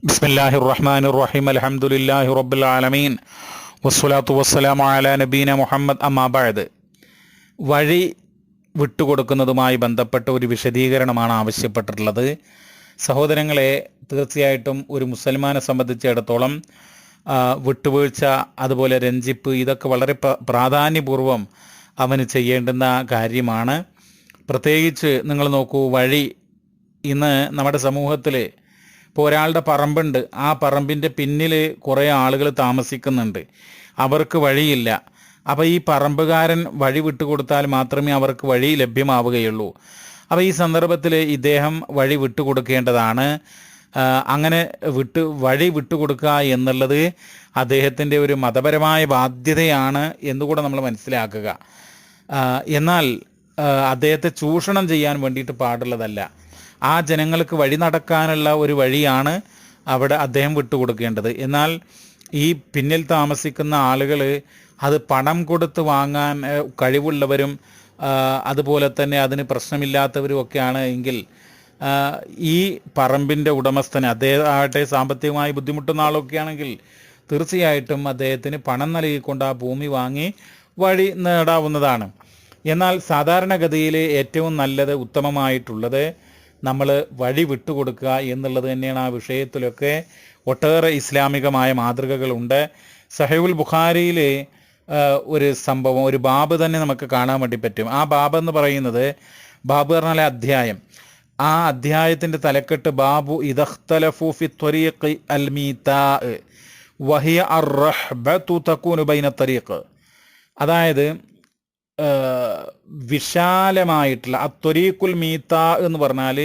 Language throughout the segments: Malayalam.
ബിസ്മില്ലാഹിർ റഹ്മാനിർ റഹീം അൽഹംദുലില്ലാഹി റബ്ബിൽ ആലമീൻ വസ്സലാത്തു വസ്സലാമു അലാ നബീന മുഹമ്മദ് അമ്മാ ബഅദ്. വഴി വിട്ടുകൊടുക്കുന്നതുമായി ബന്ധപ്പെട്ട ഒരു വിശദീകരണമാണ് ആവശ്യപ്പെട്ടിട്ടുള്ളത്. സഹോദരങ്ങളെ, തീർച്ചയായിട്ടും ഒരു മുസൽമാനെ സംബന്ധിച്ചിടത്തോളം വിട്ടുവീഴ്ച, അതുപോലെ രഞ്ജിപ്പ്, ഇതൊക്കെ വളരെ പ്രാധാന്യപൂർവം അവന് ചെയ്യേണ്ടുന്ന കാര്യമാണ്. പ്രത്യേകിച്ച് നിങ്ങൾ നോക്കൂ, വഴി ഇന്ന് നമ്മുടെ സമൂഹത്തിൽ ഇപ്പോൾ ഒരാളുടെ പറമ്പുണ്ട്, ആ പറമ്പിൻ്റെ പിന്നിൽ കുറേ ആളുകൾ താമസിക്കുന്നുണ്ട്, അവർക്ക് വഴിയില്ല. അപ്പോൾ ഈ പറമ്പുകാരൻ വഴി വിട്ടുകൊടുത്താൽ മാത്രമേ അവർക്ക് വഴി ലഭ്യമാവുകയുള്ളൂ. അപ്പോൾ ഈ സന്ദർഭത്തിൽ ഇദ്ദേഹം വഴി വിട്ടുകൊടുക്കേണ്ടതാണ്. അങ്ങനെ വഴി വിട്ടുകൊടുക്കുക എന്നുള്ളത് അദ്ദേഹത്തിൻ്റെ ഒരു മതപരമായ ബാധ്യതയാണ് എന്നുകൂടെ നമ്മൾ മനസ്സിലാക്കുക. എന്നാൽ അദ്ദേഹത്തെ ചൂഷണം ചെയ്യാൻ വേണ്ടിയിട്ട് പാടുള്ളതല്ല. ആ ജനങ്ങൾക്ക് വഴി നടക്കാനുള്ള ഒരു വഴിയാണ് അവിടെ അദ്ദേഹം വിട്ടുകൊടുക്കേണ്ടത്. എന്നാൽ ഈ പിന്നിൽ താമസിക്കുന്ന ആളുകൾ അത് പണം കൊടുത്ത് വാങ്ങാൻ കഴിവുള്ളവരും അതുപോലെ തന്നെ അതിന് പ്രശ്നമില്ലാത്തവരും ഒക്കെയാണ് എങ്കിൽ ഈ പറമ്പിൻ്റെ ഉടമസ്ഥന്, അദ്ദേഹം ആകട്ടെ സാമ്പത്തികമായി ബുദ്ധിമുട്ടുന്ന ആളൊക്കെ ആണെങ്കിൽ തീർച്ചയായിട്ടും അദ്ദേഹത്തിന് പണം നൽകിക്കൊണ്ട് ആ ഭൂമി വാങ്ങി വഴി നേടാവുന്നതാണ്. എന്നാൽ സാധാരണഗതിയിൽ ഏറ്റവും നല്ലത്, ഉത്തമമായിട്ടുള്ളത് നമ്മൾ വഴി വിട്ടുകൊടുക്കുക എന്നുള്ളത് തന്നെയാണ്. ആ വിഷയത്തിലൊക്കെ ഒട്ടേറെ ഇസ്ലാമികമായ മാതൃകകളുണ്ട്. സഹീഹുൽ ബുഖാരിയിൽ ഒരു സംഭവം, ഒരു ബാബ് തന്നെ നമുക്ക് കാണാൻ വേണ്ടി പറ്റും. ആ ബാബ് എന്ന് പറയുന്നത്, ബാബ് പറഞ്ഞാൽ അധ്യായം, ആ അധ്യായത്തിൻ്റെ തലക്കെട്ട് ബാബു ഇദഖ്തലഫു ഫി ത്വരീഖി അൽ മീതാ വഹിയ അർറഹ്ബതു തകൂനു ബൈന ത്വരീഖ്. അതായത് വിശാലമായിട്ടുള്ള അത്വരീഖുൽ മീതാ എന്ന് പറഞ്ഞാൽ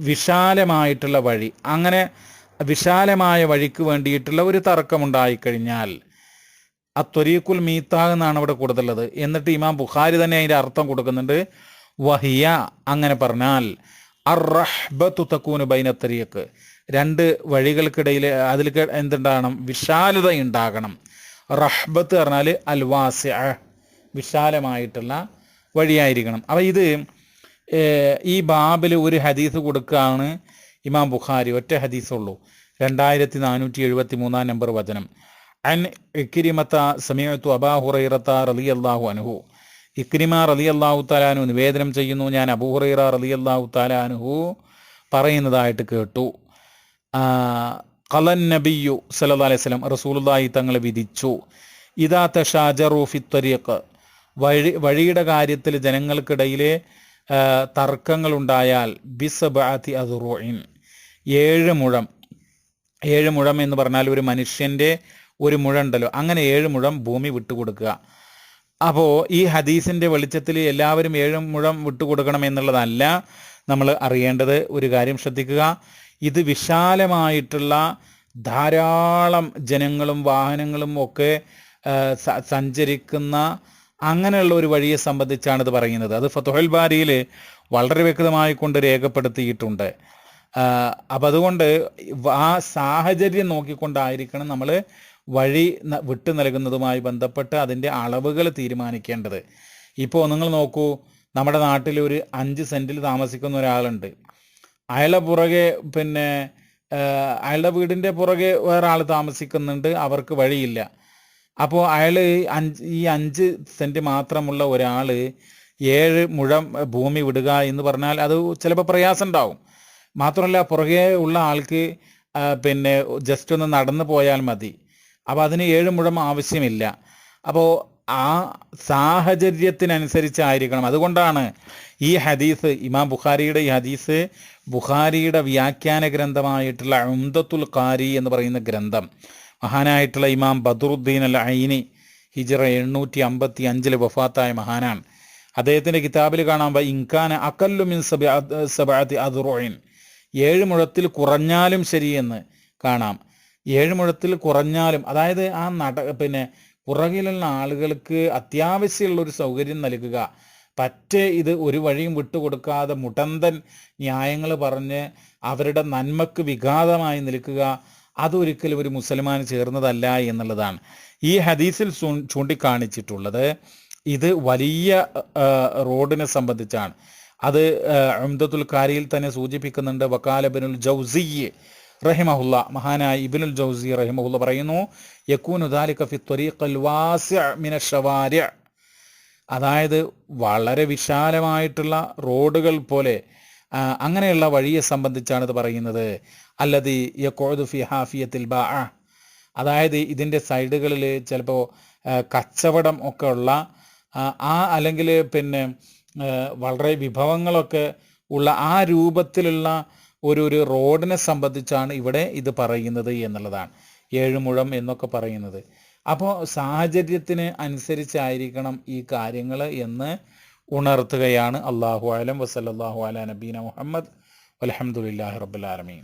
വിശാലമായിട്ടുള്ള വഴി. അങ്ങനെ വിശാലമായ വഴിക്ക് വേണ്ടിയിട്ടുള്ള ഒരു തർക്കമുണ്ടായിക്കഴിഞ്ഞാൽ അത്വരീഖുൽ മീതാ എന്നാണ് അവിടെ കൊടുത്തുള്ളത്. എന്നിട്ട് ഇമാം ബുഖാരി തന്നെ അതിൻ്റെ അർത്ഥം കൊടുക്കുന്നുണ്ട്, വഹിയ, അങ്ങനെ പറഞ്ഞാൽ അർറഹ്ബതു തകൂനു ബൈന ത്വരീഖ്, രണ്ട് വഴികൾക്കിടയിൽ അതിൽ എന്തുണ്ടാകണം? വിശാലത ഉണ്ടാകണം. റഹ്ബത്ത് പറഞ്ഞാൽ അൽവാസിഅ, വിശാലമായിട്ടുള്ള വഴിയായിരിക്കണം. അപ്പോൾ ഇത് ഈ ബാബിൽ ഒരു ഹദീസ് കൊടുക്കുകയാണ് ഇമാം ബുഖാരി. ഒറ്റ ഹദീസുള്ളൂ, 2473 നമ്പർ വചനം. അൻ ഇക്രിമത സമീഅതു അബൂ ഹുറൈറത റളിയല്ലാഹു അൻഹു. ഇക്രിമ റളിയല്ലാഹു തആല അൻഹു നിവേദനം ചെയ്യുന്നു, ഞാൻ അബൂ ഹുറൈറ റളിയല്ലാഹു തആല അൻഹു പറയുന്നതായിട്ട് കേട്ടു. ഖലൻ നബിയു സല്ലല്ലാഹു അലൈഹി വസല്ലം, റസൂലുള്ളാഹി തങ്ങൾ വിധിച്ചു, ഇദാ തശാജറു ഫി ത്വരീഖ്, വഴിയുടെ കാര്യത്തിൽ ജനങ്ങൾക്കിടയിൽ തർക്കങ്ങളുണ്ടായാൽ ബിസബഅതി അദ്റുഇൻ, 7 മുഴം. 7 മുഴം എന്ന് പറഞ്ഞാൽ ഒരു മനുഷ്യൻ്റെ ഒരു മുഴം ഉണ്ടല്ലോ, അങ്ങനെ 7 മുഴം ഭൂമി വിട്ടുകൊടുക്കുക. അപ്പോൾ ഈ ഹദീസിൻ്റെ വെളിച്ചത്തിൽ എല്ലാവരും 7 മുഴം വിട്ടുകൊടുക്കണം എന്നുള്ളതല്ല നമ്മൾ അറിയേണ്ടത്. ഒരു കാര്യം ശ്രദ്ധിക്കുക, ഇത് വിശാലമായിട്ടുള്ള ധാരാളം ജനങ്ങളും വാഹനങ്ങളും ഒക്കെ സഞ്ചരിക്കുന്ന അങ്ങനെയുള്ള ഒരു വഴിയെ സംബന്ധിച്ചാണ് ഇത് പറയുന്നത്. അത് ഫതുഹുൽ ബാരിയിൽ വളരെ വ്യക്തമായി കൊണ്ട് രേഖപ്പെടുത്തിയിട്ടുണ്ട്. അപ്പം അതുകൊണ്ട് ആ സാഹചര്യം നോക്കിക്കൊണ്ടായിരിക്കണം നമ്മൾ വഴി വിട്ടു നൽകുന്നതുമായി ബന്ധപ്പെട്ട് അതിൻ്റെ അളവുകൾ തീരുമാനിക്കേണ്ടത്. ഇപ്പോൾ നിങ്ങൾ നോക്കൂ, നമ്മുടെ നാട്ടിൽ ഒരു 5 സെൻറ്റിൽ താമസിക്കുന്ന ഒരാളുണ്ട്. അയാളുടെ പുറകെ അയാളുടെ വീടിൻ്റെ പുറകെ വേറെ ആൾ താമസിക്കുന്നുണ്ട്, അവർക്ക് വഴിയില്ല. അപ്പോൾ അയാൾ ഈ 5 സെൻറ്റ് മാത്രമുള്ള ഒരാൾ 7 മുഴം ഭൂമി വിടുക എന്ന് പറഞ്ഞാൽ അത് ചിലപ്പോൾ പ്രയാസം ഉണ്ടാവും. മാത്രമല്ല പുറകെ ഉള്ള ആൾക്ക് ജസ്റ്റ് ഒന്ന് നടന്നു പോയാൽ മതി. അപ്പോൾ അതിന് 7 മുഴം ആവശ്യമില്ല. അപ്പോൾ ആ സാഹചര്യത്തിനനുസരിച്ചായിരിക്കണം. അതുകൊണ്ടാണ് ഈ ഹദീസ്, ഇമാം ബുഖാരിയുടെ ഈ ഹദീസ്, ബുഖാരിയുടെ വ്യാഖ്യാന ഗ്രന്ഥമായിട്ടുള്ള ഉംദത്തുൽ ഖാരി എന്ന് പറയുന്ന ഗ്രന്ഥം, മഹാനായിട്ടുള്ള ഇമാം ബദറുദ്ദീൻ അൽ ഐനി ഹിജ്റ 855 വഫാത്തായ മഹാനാണ്. അദ്ദേഹത്തിൻ്റെ കിതാബിൽ കാണാൻ ഇൻകാന അഖല്ലു മിൻ സബഅതി അദ്റുഇൻ, 7 മുഴത്തിൽ കുറഞ്ഞാലും ശരിയെന്ന് കാണാം. 7 മുഴത്തിൽ കുറഞ്ഞാലും, അതായത് ആ പുറകിലുള്ള ആളുകൾക്ക് അത്യാവശ്യമുള്ളൊരു സൗകര്യം നൽകുക. ഇത് ഒരു വഴിയും വിട്ടുകൊടുക്കാതെ മുടന്തൻ ന്യായങ്ങൾ പറഞ്ഞ് അവരുടെ നന്മക്ക് വിഘാതമായി നിൽക്കുക, അതൊരിക്കലും ഒരു മുസൽമാന് ചേർന്നതല്ല എന്നുള്ളതാണ് ഈ ഹദീസിൽ ചൂണ്ടിക്കാണിച്ചിട്ടുള്ളത്. ഇത് വലിയ റോഡിനെ സംബന്ധിച്ചാണ്. അത് ഉംദത്തുൽ ഖാരിയിൽ തന്നെ സൂചിപ്പിക്കുന്നുണ്ട്. വഖാല ഇബ്നുൽ ജൗസിയ്യ് റഹിമഹുല്ല, മഹാനായ ഇബ്നുൽ ജൗസി റഹിമഹുല്ല പറയുന്നു, യകൂനു ദാലിക ഫി ത്വരീഖിൽ വാസിഅ മിന ശവാരിഅ, അതായത് വളരെ വിശാലമായിട്ടുള്ള റോഡുകൾ പോലെ അങ്ങനെയുള്ള വഴിയെ സംബന്ധിച്ചാണ് ഇത് പറയുന്നത്. അല്ലദീ യഖഉദു ഫി ഹാഫിയത്തിൽ ബാഅ, അതായത് ഇതിൻ്റെ സൈഡുകളിൽ ചിലപ്പോൾ കച്ചവടം ഒക്കെ ഉള്ള അല്ലെങ്കിൽ പിന്നെ വളരെ വിഭവങ്ങളൊക്കെ ഉള്ള ആ രൂപത്തിലുള്ള ഒരു റോഡിനെ സംബന്ധിച്ചാണ് ഇവിടെ ഇത് പറയുന്നത് എന്നുള്ളതാണ്, 7 മുഴം എന്നൊക്കെ പറയുന്നത്. അപ്പോൾ സാഹചര്യത്തിന് അനുസരിച്ചായിരിക്കണം ഈ കാര്യങ്ങൾ എന്ന് ഉണർത്തുകയാണ്. അല്ലാഹു അലം. വസല്ലല്ലാഹു അലാ നബീന മുഹമ്മദ് വൽഹംദുലില്ലാഹി റബ്ബിൽ ആലമീൻ.